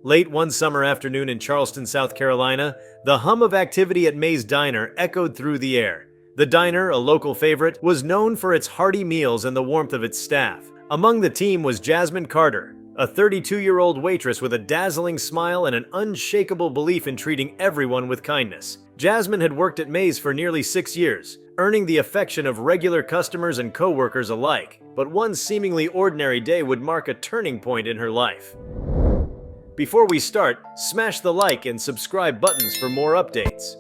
Late one summer afternoon in Charleston, South Carolina, the hum of activity at May's Diner echoed through the air. The diner, a local favorite, was known for its hearty meals and the warmth of its staff. Among the team was Jasmine Carter, a 32-year-old waitress with a dazzling smile and an unshakable belief in treating everyone with kindness. Jasmine had worked at May's for nearly 6 years, earning the affection of regular customers and co-workers alike. But one seemingly ordinary day would mark a turning point in her life. Before we start, smash the like and subscribe buttons for more updates.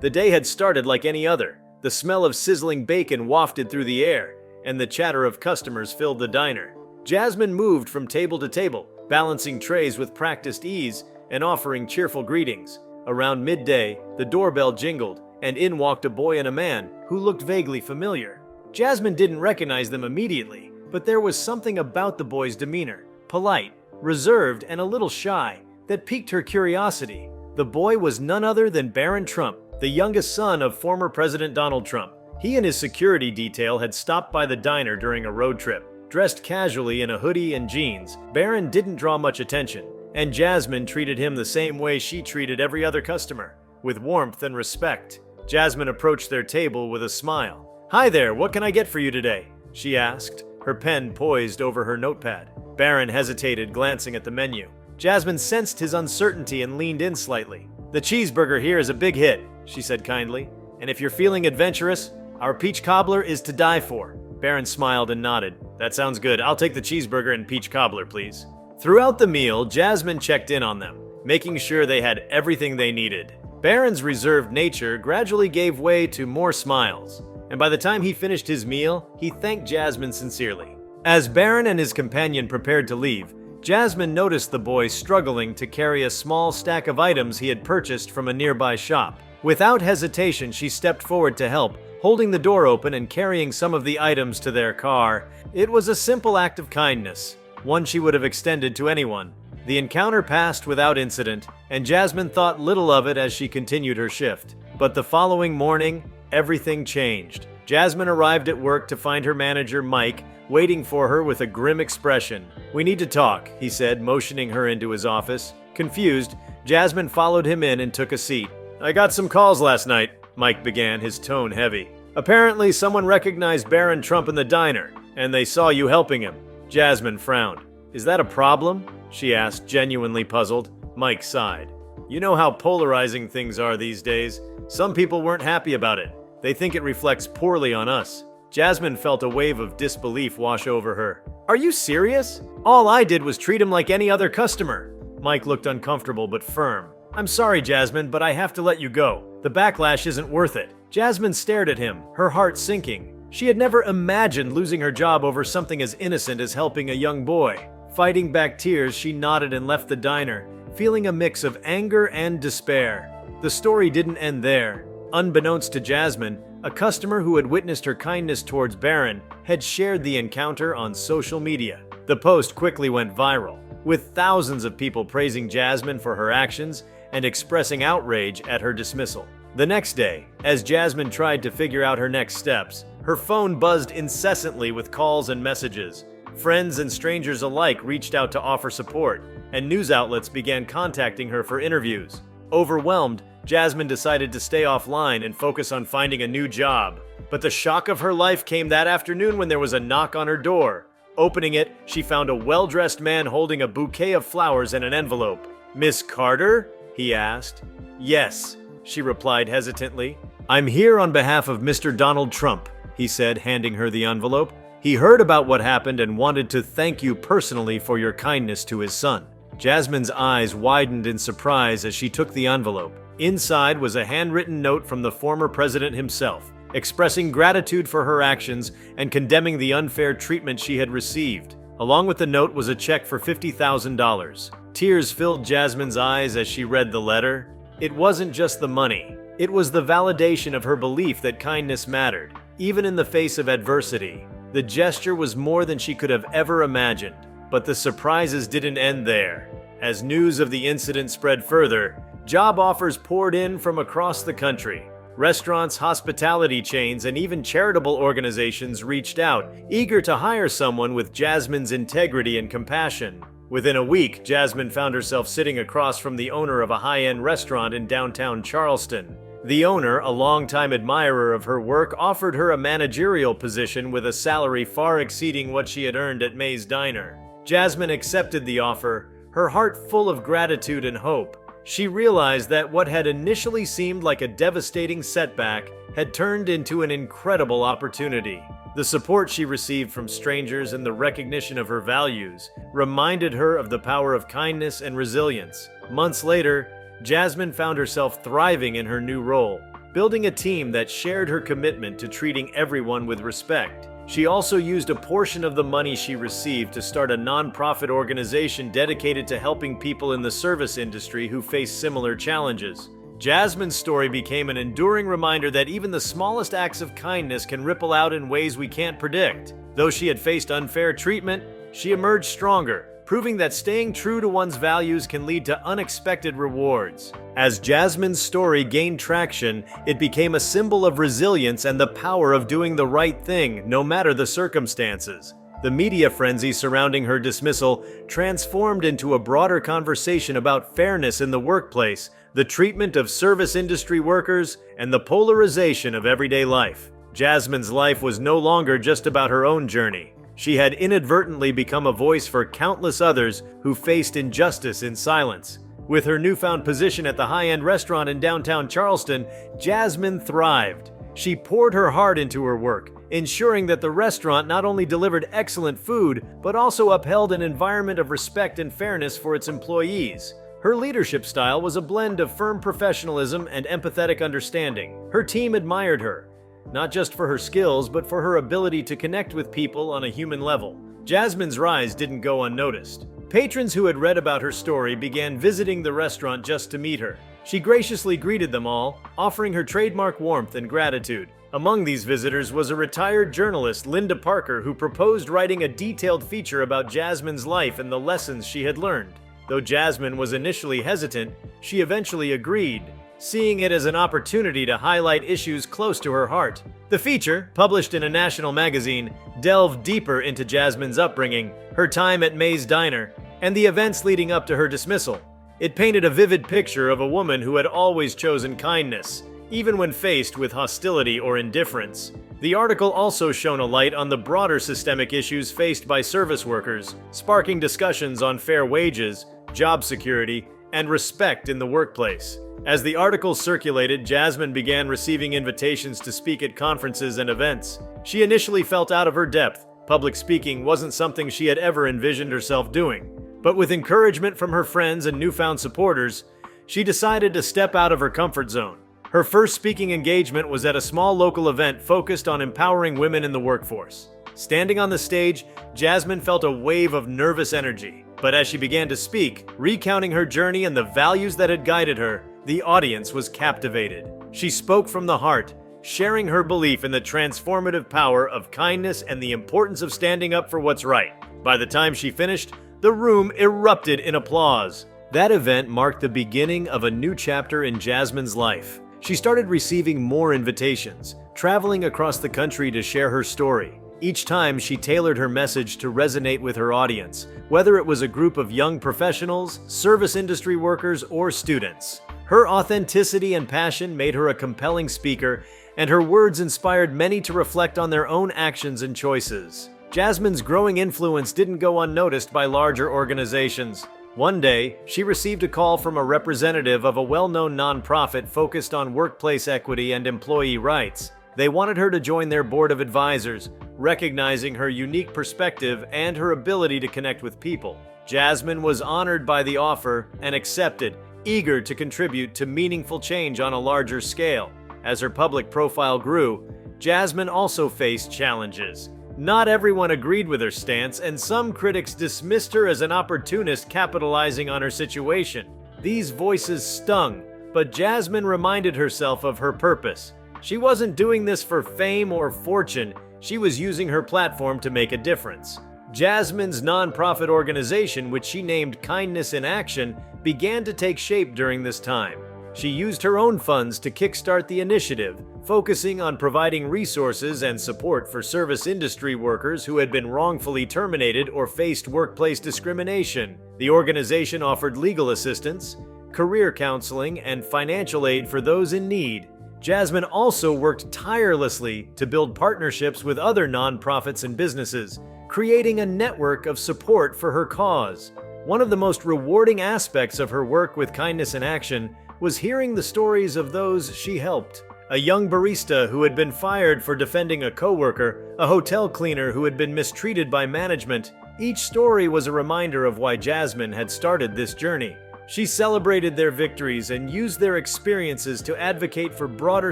The day had started like any other. The smell of sizzling bacon wafted through the air, and the chatter of customers filled the diner. Jasmine moved from table to table, balancing trays with practiced ease and offering cheerful greetings. Around midday, the doorbell jingled, and in walked a boy and a man who looked vaguely familiar. Jasmine didn't recognize them immediately, but there was something about the boy's demeanor, polite, reserved, and a little shy, that piqued her curiosity. The boy was none other than Barron Trump, the youngest son of former President Donald Trump. He and his security detail had stopped by the diner during a road trip. Dressed casually in a hoodie and jeans, Barron didn't draw much attention, and Jasmine treated him the same way she treated every other customer, with warmth and respect. Jasmine approached their table with a smile. "Hi there, what can I get for you today?" she asked, her pen poised over her notepad. Barron hesitated, glancing at the menu. Jasmine sensed his uncertainty and leaned in slightly. "The cheeseburger here is a big hit," she said kindly, "and if you're feeling adventurous, our peach cobbler is to die for." Barron smiled and nodded. "That sounds good. I'll take the cheeseburger and peach cobbler, please." Throughout the meal, Jasmine checked in on them, making sure they had everything they needed. Barron's reserved nature gradually gave way to more smiles, and by the time he finished his meal, he thanked Jasmine sincerely. As Barron and his companion prepared to leave, Jasmine noticed the boy struggling to carry a small stack of items he had purchased from a nearby shop. Without hesitation, she stepped forward to help, holding the door open and carrying some of the items to their car. It was a simple act of kindness, one she would have extended to anyone. The encounter passed without incident, and Jasmine thought little of it as she continued her shift. But the following morning, everything changed. Jasmine arrived at work to find her manager, Mike, waiting for her with a grim expression. "We need to talk," he said, motioning her into his office. Confused, Jasmine followed him in and took a seat. "I got some calls last night," Mike began, his tone heavy. "Apparently, someone recognized Barron Trump in the diner, and they saw you helping him." Jasmine frowned. "Is that a problem?" she asked, genuinely puzzled. Mike sighed. "You know how polarizing things are these days. Some people weren't happy about it. They think it reflects poorly on us." Jasmine felt a wave of disbelief wash over her. "Are you serious? All I did was treat him like any other customer." Mike looked uncomfortable but firm. "I'm sorry, Jasmine, but I have to let you go. The backlash isn't worth it." Jasmine stared at him, her heart sinking. She had never imagined losing her job over something as innocent as helping a young boy. Fighting back tears, she nodded and left the diner, feeling a mix of anger and despair. The story didn't end there. Unbeknownst to Jasmine, a customer who had witnessed her kindness towards Barron had shared the encounter on social media. The post quickly went viral, with thousands of people praising Jasmine for her actions and expressing outrage at her dismissal. The next day, as Jasmine tried to figure out her next steps, her phone buzzed incessantly with calls and messages. Friends and strangers alike reached out to offer support, and news outlets began contacting her for interviews. Overwhelmed, Jasmine decided to stay offline and focus on finding a new job. But the shock of her life came that afternoon when there was a knock on her door. Opening it, she found a well-dressed man holding a bouquet of flowers and an envelope. "Miss Carter?" he asked. "Yes," she replied hesitantly. "I'm here on behalf of Mr. Donald Trump," he said, handing her the envelope. "He heard about what happened and wanted to thank you personally for your kindness to his son." Jasmine's eyes widened in surprise as she took the envelope. Inside was a handwritten note from the former president himself, expressing gratitude for her actions and condemning the unfair treatment she had received. Along with the note was a check for $50,000. Tears filled Jasmine's eyes as she read the letter. It wasn't just the money. It was the validation of her belief that kindness mattered, even in the face of adversity. The gesture was more than she could have ever imagined. But the surprises didn't end there. As news of the incident spread further, job offers poured in from across the country. Restaurants, hospitality chains, and even charitable organizations reached out, eager to hire someone with Jasmine's integrity and compassion. Within a week, Jasmine found herself sitting across from the owner of a high-end restaurant in downtown Charleston. The owner, a longtime admirer of her work, offered her a managerial position with a salary far exceeding what she had earned at May's Diner. Jasmine accepted the offer, her heart full of gratitude and hope. She realized that what had initially seemed like a devastating setback had turned into an incredible opportunity. The support she received from strangers and the recognition of her values reminded her of the power of kindness and resilience. Months later, Jasmine found herself thriving in her new role, building a team that shared her commitment to treating everyone with respect. She also used a portion of the money she received to start a non-profit organization dedicated to helping people in the service industry who face similar challenges. Jasmine's story became an enduring reminder that even the smallest acts of kindness can ripple out in ways we can't predict. Though she had faced unfair treatment, she emerged stronger, proving that staying true to one's values can lead to unexpected rewards. As Jasmine's story gained traction, it became a symbol of resilience and the power of doing the right thing, no matter the circumstances. The media frenzy surrounding her dismissal transformed into a broader conversation about fairness in the workplace, the treatment of service industry workers, and the polarization of everyday life. Jasmine's life was no longer just about her own journey. She had inadvertently become a voice for countless others who faced injustice in silence. With her newfound position at the high-end restaurant in downtown Charleston, Jasmine thrived. She poured her heart into her work, ensuring that the restaurant not only delivered excellent food, but also upheld an environment of respect and fairness for its employees. Her leadership style was a blend of firm professionalism and empathetic understanding. Her team admired her, not just for her skills, but for her ability to connect with people on a human level. Jasmine's rise didn't go unnoticed. Patrons who had read about her story began visiting the restaurant just to meet her. She graciously greeted them all, offering her trademark warmth and gratitude. Among these visitors was a retired journalist, Linda Parker, who proposed writing a detailed feature about Jasmine's life and the lessons she had learned. Though Jasmine was initially hesitant, she eventually agreed, seeing it as an opportunity to highlight issues close to her heart. The feature, published in a national magazine, delved deeper into Jasmine's upbringing, her time at May's Diner, and the events leading up to her dismissal. It painted a vivid picture of a woman who had always chosen kindness, even when faced with hostility or indifference. The article also shone a light on the broader systemic issues faced by service workers, sparking discussions on fair wages, job security, and respect in the workplace. As the article circulated, Jasmine began receiving invitations to speak at conferences and events. She initially felt out of her depth. Public speaking wasn't something she had ever envisioned herself doing. But with encouragement from her friends and newfound supporters, she decided to step out of her comfort zone. Her first speaking engagement was at a small local event focused on empowering women in the workforce. Standing on the stage, Jasmine felt a wave of nervous energy. But as she began to speak, recounting her journey and the values that had guided her, the audience was captivated. She spoke from the heart, sharing her belief in the transformative power of kindness and the importance of standing up for what's right. By the time she finished, the room erupted in applause. That event marked the beginning of a new chapter in Jasmine's life. She started receiving more invitations, traveling across the country to share her story. Each time, she tailored her message to resonate with her audience, whether it was a group of young professionals, service industry workers, or students. Her authenticity and passion made her a compelling speaker, and her words inspired many to reflect on their own actions and choices. Jasmine's growing influence didn't go unnoticed by larger organizations. One day, she received a call from a representative of a well-known nonprofit focused on workplace equity and employee rights. They wanted her to join their board of advisors, recognizing her unique perspective and her ability to connect with people. Jasmine was honored by the offer and accepted, eager to contribute to meaningful change on a larger scale. As her public profile grew, Jasmine also faced challenges. Not everyone agreed with her stance, and some critics dismissed her as an opportunist capitalizing on her situation. These voices stung, but Jasmine reminded herself of her purpose. She wasn't doing this for fame or fortune, she was using her platform to make a difference. Jasmine's nonprofit organization, which she named Kindness in Action, began to take shape during this time. She used her own funds to kickstart the initiative, focusing on providing resources and support for service industry workers who had been wrongfully terminated or faced workplace discrimination. The organization offered legal assistance, career counseling, and financial aid for those in need. Jasmine also worked tirelessly to build partnerships with other nonprofits and businesses, creating a network of support for her cause. One of the most rewarding aspects of her work with Kindness in Action was hearing the stories of those she helped. A young barista who had been fired for defending a coworker, a hotel cleaner who had been mistreated by management. Each story was a reminder of why Jasmine had started this journey. She celebrated their victories and used their experiences to advocate for broader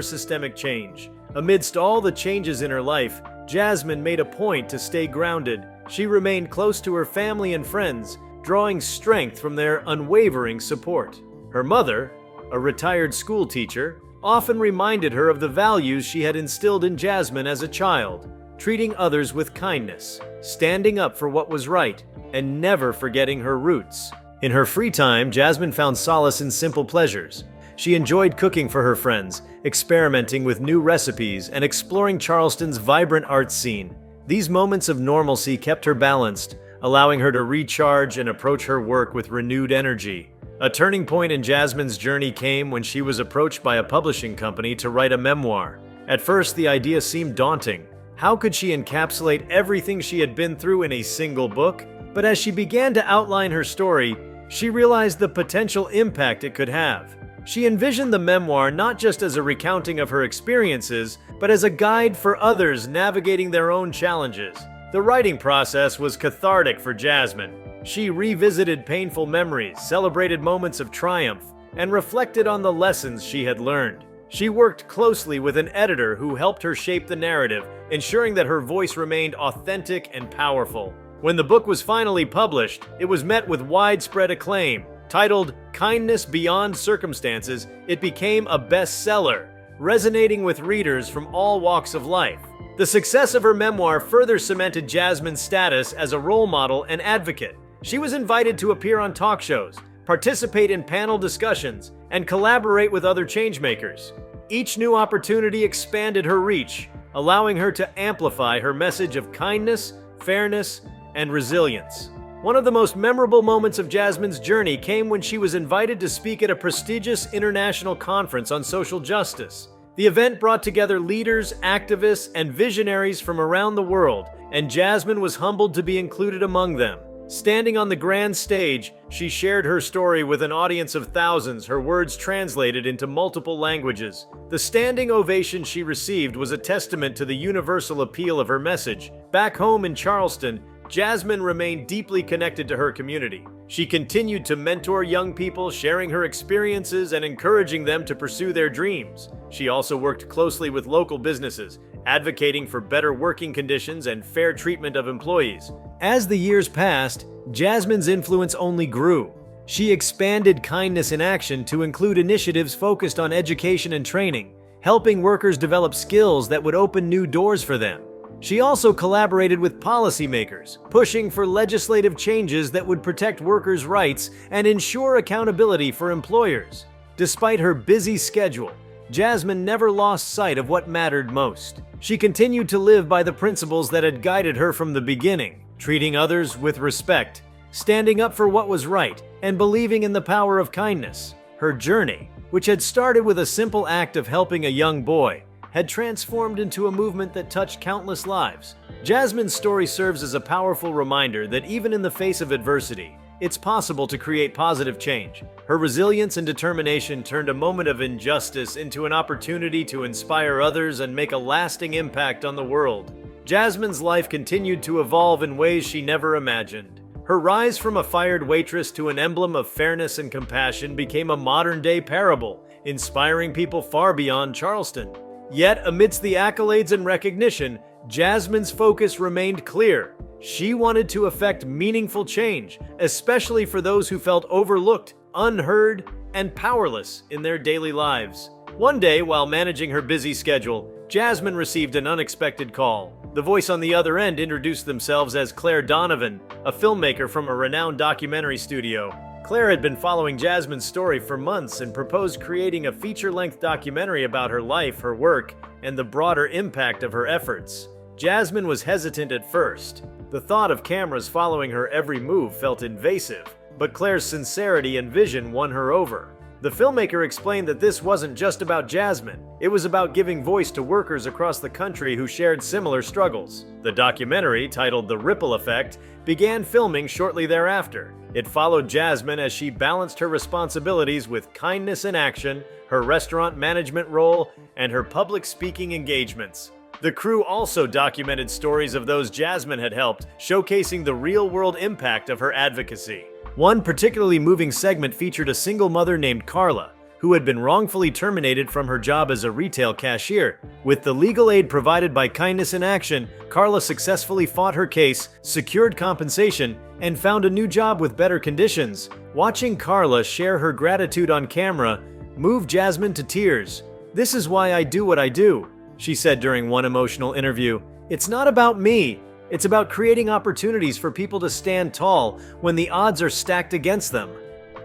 systemic change. Amidst all the changes in her life, Jasmine made a point to stay grounded. She remained close to her family and friends, drawing strength from their unwavering support. Her mother, a retired school teacher, often reminded her of the values she had instilled in Jasmine as a child, treating others with kindness, standing up for what was right, and never forgetting her roots. In her free time, Jasmine found solace in simple pleasures. She enjoyed cooking for her friends, experimenting with new recipes, and exploring Charleston's vibrant arts scene. These moments of normalcy kept her balanced, allowing her to recharge and approach her work with renewed energy. A turning point in Jasmine's journey came when she was approached by a publishing company to write a memoir. At first, the idea seemed daunting. How could she encapsulate everything she had been through in a single book? But as she began to outline her story, she realized the potential impact it could have. She envisioned the memoir not just as a recounting of her experiences, but as a guide for others navigating their own challenges. The writing process was cathartic for Jasmine. She revisited painful memories, celebrated moments of triumph, and reflected on the lessons she had learned. She worked closely with an editor who helped her shape the narrative, ensuring that her voice remained authentic and powerful. When the book was finally published, it was met with widespread acclaim. Titled Kindness Beyond Circumstances, it became a bestseller, resonating with readers from all walks of life. The success of her memoir further cemented Jasmine's status as a role model and advocate. She was invited to appear on talk shows, participate in panel discussions, and collaborate with other changemakers. Each new opportunity expanded her reach, allowing her to amplify her message of kindness, fairness, and resilience. One of the most memorable moments of Jasmine's journey came when she was invited to speak at a prestigious international conference on social justice. The event brought together leaders, activists, and visionaries from around the world, and Jasmine was humbled to be included among them. Standing on the grand stage, she shared her story with an audience of thousands, her words translated into multiple languages. The standing ovation she received was a testament to the universal appeal of her message. Back home in Charleston, Jasmine remained deeply connected to her community. She continued to mentor young people, sharing her experiences and encouraging them to pursue their dreams. She also worked closely with local businesses, advocating for better working conditions and fair treatment of employees. As the years passed, Jasmine's influence only grew. She expanded Kindness in Action to include initiatives focused on education and training, helping workers develop skills that would open new doors for them. She also collaborated with policymakers, pushing for legislative changes that would protect workers' rights and ensure accountability for employers. Despite her busy schedule, Jasmine never lost sight of what mattered most. She continued to live by the principles that had guided her from the beginning, treating others with respect, standing up for what was right, and believing in the power of kindness. Her journey, which had started with a simple act of helping a young boy, had transformed into a movement that touched countless lives. Jasmine's story serves as a powerful reminder that even in the face of adversity, it's possible to create positive change. Her resilience and determination turned a moment of injustice into an opportunity to inspire others and make a lasting impact on the world. Jasmine's life continued to evolve in ways she never imagined. Her rise from a fired waitress to an emblem of fairness and compassion became a modern-day parable, inspiring people far beyond Charleston. Yet, amidst the accolades and recognition, Jasmine's focus remained clear. She wanted to effect meaningful change, especially for those who felt overlooked, unheard, and powerless in their daily lives. One day, while managing her busy schedule, Jasmine received an unexpected call. The voice on the other end introduced themselves as Claire Donovan, a filmmaker from a renowned documentary studio. Claire had been following Jasmine's story for months and proposed creating a feature-length documentary about her life, her work, and the broader impact of her efforts. Jasmine was hesitant at first. The thought of cameras following her every move felt invasive, but Claire's sincerity and vision won her over. The filmmaker explained that this wasn't just about Jasmine. It was about giving voice to workers across the country who shared similar struggles. The documentary, titled The Ripple Effect, began filming shortly thereafter. It followed Jasmine as she balanced her responsibilities with kindness in action, her restaurant management role, and her public speaking engagements. The crew also documented stories of those Jasmine had helped, showcasing the real-world impact of her advocacy. One particularly moving segment featured a single mother named Carla, who had been wrongfully terminated from her job as a retail cashier. With the legal aid provided by Kindness in Action, Carla successfully fought her case, secured compensation, and found a new job with better conditions. Watching Carla share her gratitude on camera moved Jasmine to tears. "This is why I do what I do," she said during one emotional interview. "It's not about me. It's about creating opportunities for people to stand tall when the odds are stacked against them."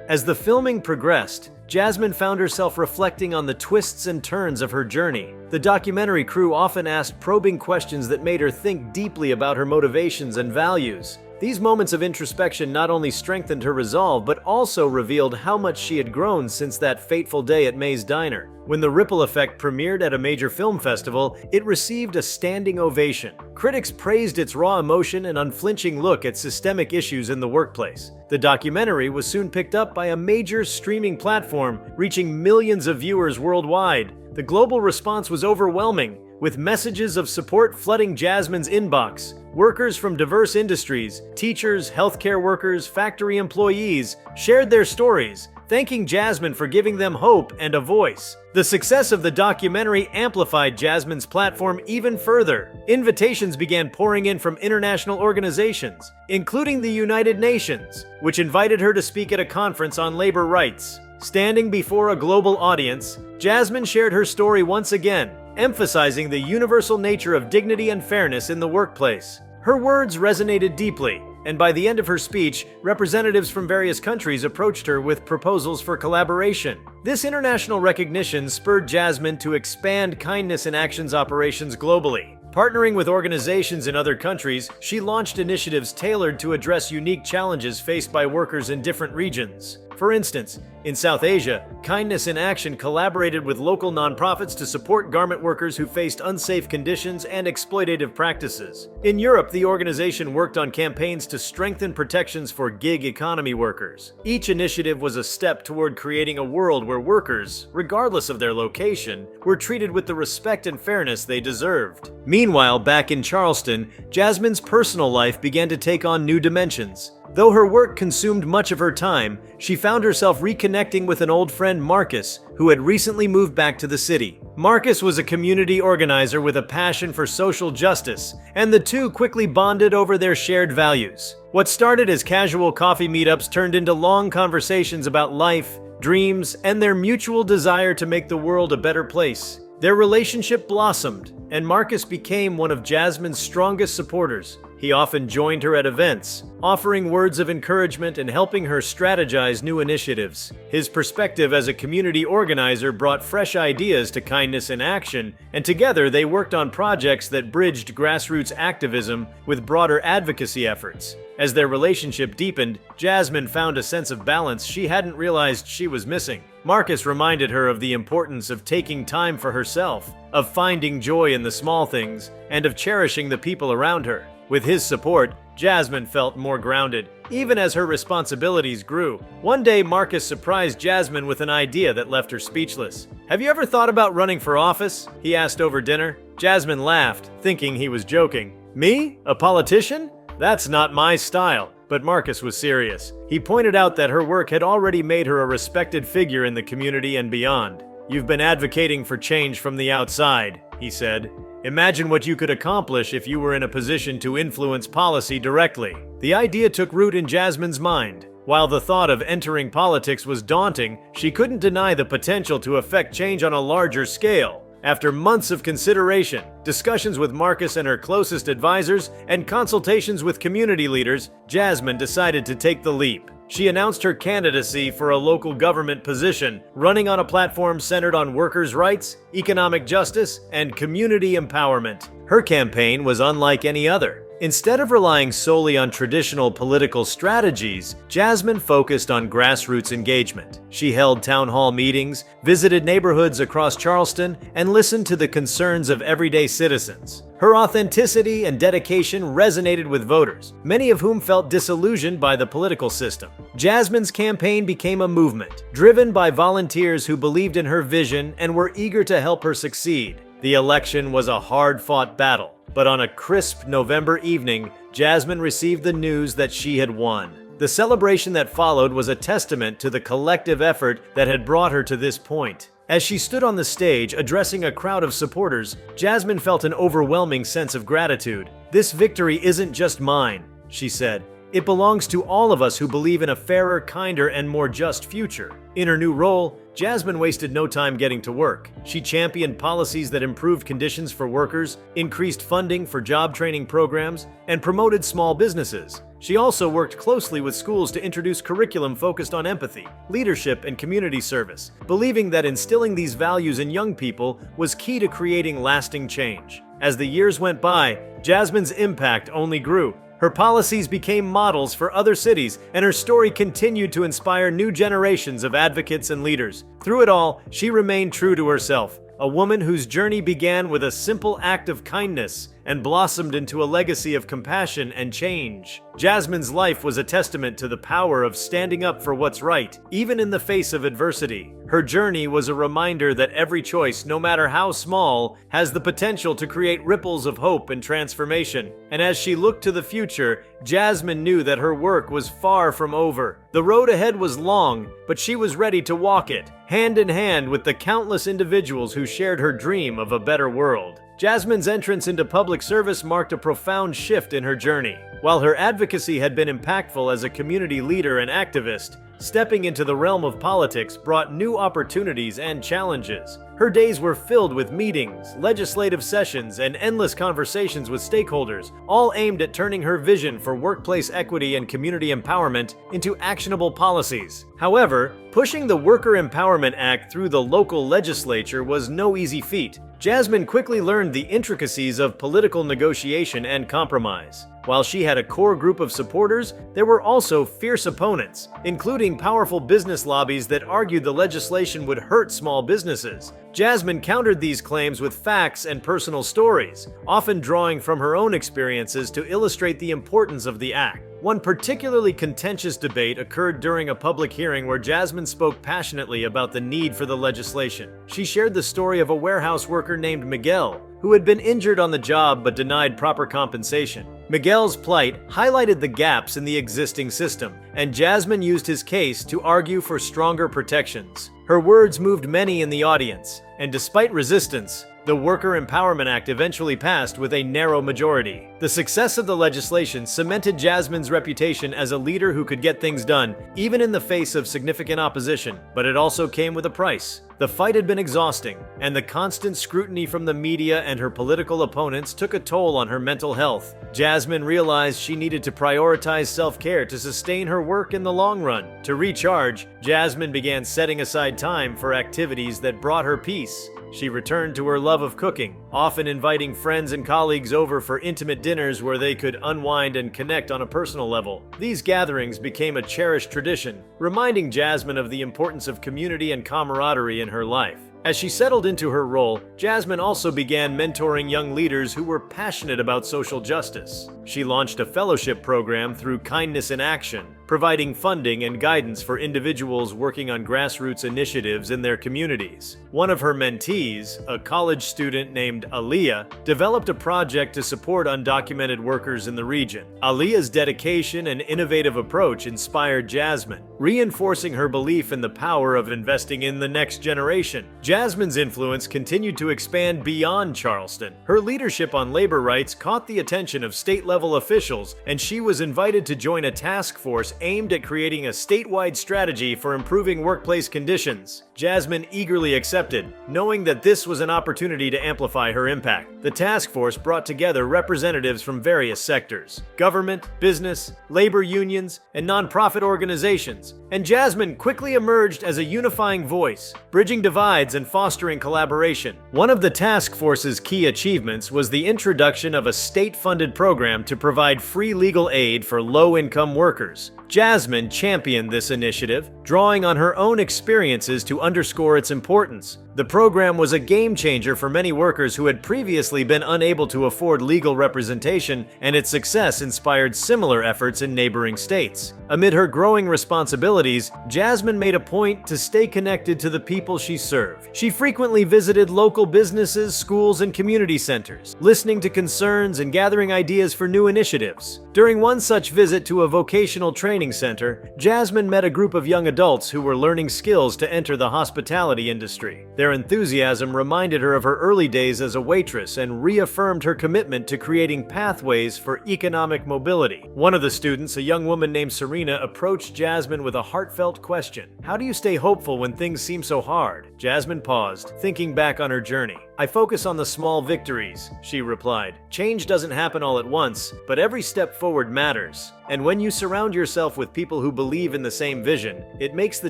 As the filming progressed, Jasmine found herself reflecting on the twists and turns of her journey. The documentary crew often asked probing questions that made her think deeply about her motivations and values. These moments of introspection not only strengthened her resolve, but also revealed how much she had grown since that fateful day at Mae's Diner. When The Ripple Effect premiered at a major film festival, it received a standing ovation. Critics praised its raw emotion and unflinching look at systemic issues in the workplace. The documentary was soon picked up by a major streaming platform, reaching millions of viewers worldwide. The global response was overwhelming, with messages of support flooding Jasmine's inbox. Workers from diverse industries, teachers, healthcare workers, factory employees, shared their stories, thanking Jasmine for giving them hope and a voice. The success of the documentary amplified Jasmine's platform even further. Invitations began pouring in from international organizations, including the United Nations, which invited her to speak at a conference on labor rights. Standing before a global audience, Jasmine shared her story once again, emphasizing the universal nature of dignity and fairness in the workplace. Her words resonated deeply, and by the end of her speech, representatives from various countries approached her with proposals for collaboration. This international recognition spurred Jasmine to expand Kindness in Action's operations globally. Partnering with organizations in other countries, she launched initiatives tailored to address unique challenges faced by workers in different regions. For instance, in South Asia, Kindness in Action collaborated with local nonprofits to support garment workers who faced unsafe conditions and exploitative practices. In Europe, the organization worked on campaigns to strengthen protections for gig economy workers. Each initiative was a step toward creating a world where workers, regardless of their location, were treated with the respect and fairness they deserved. Meanwhile, back in Charleston, Jasmine's personal life began to take on new dimensions. Though her work consumed much of her time, she found herself reconnecting with an old friend, Marcus, who had recently moved back to the city. Marcus was a community organizer with a passion for social justice, and the two quickly bonded over their shared values. What started as casual coffee meetups turned into long conversations about life, dreams, and their mutual desire to make the world a better place. Their relationship blossomed, and Marcus became one of Jasmine's strongest supporters. He often joined her at events, offering words of encouragement and helping her strategize new initiatives. His perspective as a community organizer brought fresh ideas to Kindness in Action, and together they worked on projects that bridged grassroots activism with broader advocacy efforts. As their relationship deepened, Jasmine found a sense of balance she hadn't realized she was missing. Marcus reminded her of the importance of taking time for herself, of finding joy in the small things, and of cherishing the people around her. With his support, Jasmine felt more grounded, even as her responsibilities grew. One day, Marcus surprised Jasmine with an idea that left her speechless. "Have you ever thought about running for office?" he asked over dinner. Jasmine laughed, thinking he was joking. "Me? A politician? That's not my style." But Marcus was serious. He pointed out that her work had already made her a respected figure in the community and beyond. "You've been advocating for change from the outside," he said. "Imagine what you could accomplish if you were in a position to influence policy directly." The idea took root in Jasmine's mind. While the thought of entering politics was daunting, she couldn't deny the potential to affect change on a larger scale. After months of consideration, discussions with Marcus and her closest advisors, and consultations with community leaders, Jasmine decided to take the leap. She announced her candidacy for a local government position, running on a platform centered on workers' rights, economic justice, and community empowerment. Her campaign was unlike any other. Instead of relying solely on traditional political strategies, Jasmine focused on grassroots engagement. She held town hall meetings, visited neighborhoods across Charleston, and listened to the concerns of everyday citizens. Her authenticity and dedication resonated with voters, many of whom felt disillusioned by the political system. Jasmine's campaign became a movement, driven by volunteers who believed in her vision and were eager to help her succeed. The election was a hard-fought battle. But on a crisp November evening, Jasmine received the news that she had won. The celebration that followed was a testament to the collective effort that had brought her to this point. As she stood on the stage addressing a crowd of supporters, Jasmine felt an overwhelming sense of gratitude. "This victory isn't just mine," she said. "It belongs to all of us who believe in a fairer, kinder, and more just future." In her new role, Jasmine wasted no time getting to work. She championed policies that improved conditions for workers, increased funding for job training programs, and promoted small businesses. She also worked closely with schools to introduce curriculum focused on empathy, leadership, and community service, believing that instilling these values in young people was key to creating lasting change. As the years went by, Jasmine's impact only grew. Her policies became models for other cities, and her story continued to inspire new generations of advocates and leaders. Through it all, she remained true to herself, a woman whose journey began with a simple act of kindness and blossomed into a legacy of compassion and change. Jasmine's life was a testament to the power of standing up for what's right, even in the face of adversity. Her journey was a reminder that every choice, no matter how small, has the potential to create ripples of hope and transformation. And as she looked to the future, Jasmine knew that her work was far from over. The road ahead was long, but she was ready to walk it, hand in hand with the countless individuals who shared her dream of a better world. Jasmine's entrance into public service marked a profound shift in her journey. While her advocacy had been impactful as a community leader and activist, stepping into the realm of politics brought new opportunities and challenges. Her days were filled with meetings, legislative sessions, and endless conversations with stakeholders, all aimed at turning her vision for workplace equity and community empowerment into actionable policies. However, pushing the Worker Empowerment Act through the local legislature was no easy feat. Jasmine quickly learned the intricacies of political negotiation and compromise. While she had a core group of supporters, there were also fierce opponents, including powerful business lobbies that argued the legislation would hurt small businesses. Jasmine countered these claims with facts and personal stories, often drawing from her own experiences to illustrate the importance of the act. One particularly contentious debate occurred during a public hearing where Jasmine spoke passionately about the need for the legislation. She shared the story of a warehouse worker named Miguel, who had been injured on the job but denied proper compensation. Miguel's plight highlighted the gaps in the existing system, and Jasmine used his case to argue for stronger protections. Her words moved many in the audience, and despite resistance, the Worker Empowerment Act eventually passed with a narrow majority. The success of the legislation cemented Jasmine's reputation as a leader who could get things done, even in the face of significant opposition, but it also came with a price. The fight had been exhausting, and the constant scrutiny from the media and her political opponents took a toll on her mental health. Jasmine realized she needed to prioritize self-care to sustain her work in the long run. To recharge, Jasmine began setting aside time for activities that brought her peace. She returned to her love of cooking, often inviting friends and colleagues over for intimate dinners where they could unwind and connect on a personal level. These gatherings became a cherished tradition, reminding Jasmine of the importance of community and camaraderie in her life. As she settled into her role, Jasmine also began mentoring young leaders who were passionate about social justice. She launched a fellowship program through Kindness in Action, providing funding and guidance for individuals working on grassroots initiatives in their communities. One of her mentees, a college student named Aaliyah, developed a project to support undocumented workers in the region. Aaliyah's dedication and innovative approach inspired Jasmine, reinforcing her belief in the power of investing in the next generation. Jasmine's influence continued to expand beyond Charleston. Her leadership on labor rights caught the attention of state-level officials, and she was invited to join a task force aimed at creating a statewide strategy for improving workplace conditions. Jasmine eagerly accepted, knowing that this was an opportunity to amplify her impact. The task force brought together representatives from various sectors: government, business, labor unions, and nonprofit organizations, and Jasmine quickly emerged as a unifying voice, bridging divides and fostering collaboration. One of the task force's key achievements was the introduction of a state-funded program to provide free legal aid for low-income workers. Jasmine championed this initiative, drawing on her own experiences to underscore its importance. The program was a game changer for many workers who had previously been unable to afford legal representation, and its success inspired similar efforts in neighboring states. Amid her growing responsibilities, Jasmine made a point to stay connected to the people she served. She frequently visited local businesses, schools, and community centers, listening to concerns and gathering ideas for new initiatives. During one such visit to a vocational training center, Jasmine met a group of young adults who were learning skills to enter the hospitality industry. Their enthusiasm reminded her of her early days as a waitress and reaffirmed her commitment to creating pathways for economic mobility. One of the students, a young woman named Serena, approached Jasmine with a heartfelt question. "How do you stay hopeful when things seem so hard?" Jasmine paused, thinking back on her journey. "I focus on the small victories," she replied. "Change doesn't happen all at once, but every step forward matters. And when you surround yourself with people who believe in the same vision, it makes the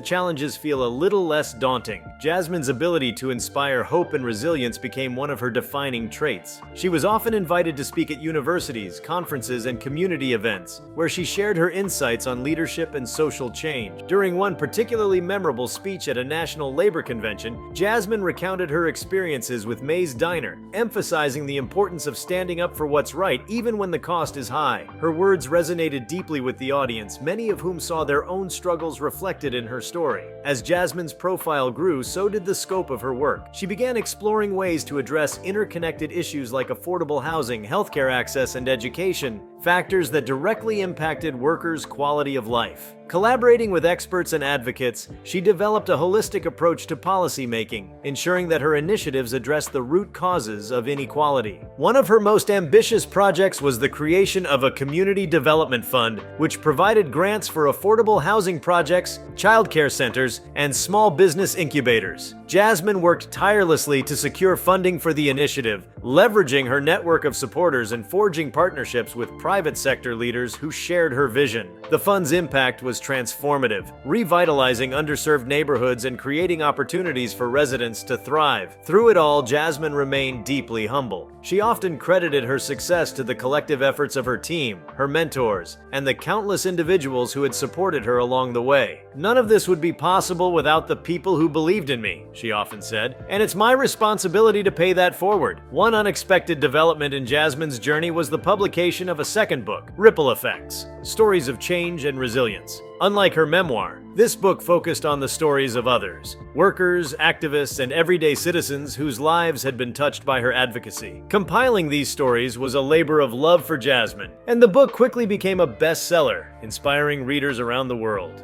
challenges feel a little less daunting." Jasmine's ability to inspire hope and resilience became one of her defining traits. She was often invited to speak at universities, conferences, and community events, where she shared her insights on leadership and social change. During one particularly memorable speech at a national labor convention, Jasmine recounted her experiences with May's Diner, emphasizing the importance of standing up for what's right even when the cost is high. Her words resonated deeply with the audience, many of whom saw their own struggles reflected in her story. As Jasmine's profile grew, so did the scope of her work. She began exploring ways to address interconnected issues like affordable housing, healthcare access, and education, factors that directly impacted workers' quality of life. Collaborating with experts and advocates, she developed a holistic approach to policymaking, ensuring that her initiatives addressed the root causes of inequality. One of her most ambitious projects was the creation of a community development fund, which provided grants for affordable housing projects, childcare centers, and small business incubators. Jasmine worked tirelessly to secure funding for the initiative, leveraging her network of supporters and forging partnerships with private sector leaders who shared her vision. The fund's impact was transformative, revitalizing underserved neighborhoods and creating opportunities for residents to thrive. Through it all, Jasmine remained deeply humble. She often credited her success to the collective efforts of her team, her mentors, and the countless individuals who had supported her along the way. "None of this would be possible without the people who believed in me," she often said, "and it's my responsibility to pay that forward." One unexpected development in Jasmine's journey was the publication of a second book, Ripple Effects: Stories of Change and Resilience. Unlike her memoir, this book focused on the stories of others, workers, activists, and everyday citizens whose lives had been touched by her advocacy. Compiling these stories was a labor of love for Jasmine, and the book quickly became a bestseller, inspiring readers around the world.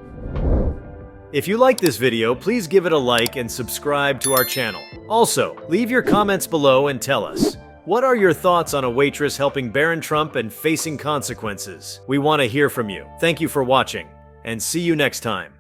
If you like this video, please give it a like and subscribe to our channel. Also, leave your comments below and tell us, what are your thoughts on a waitress helping Barron Trump and facing consequences? We want to hear from you. Thank you for watching, and see you next time.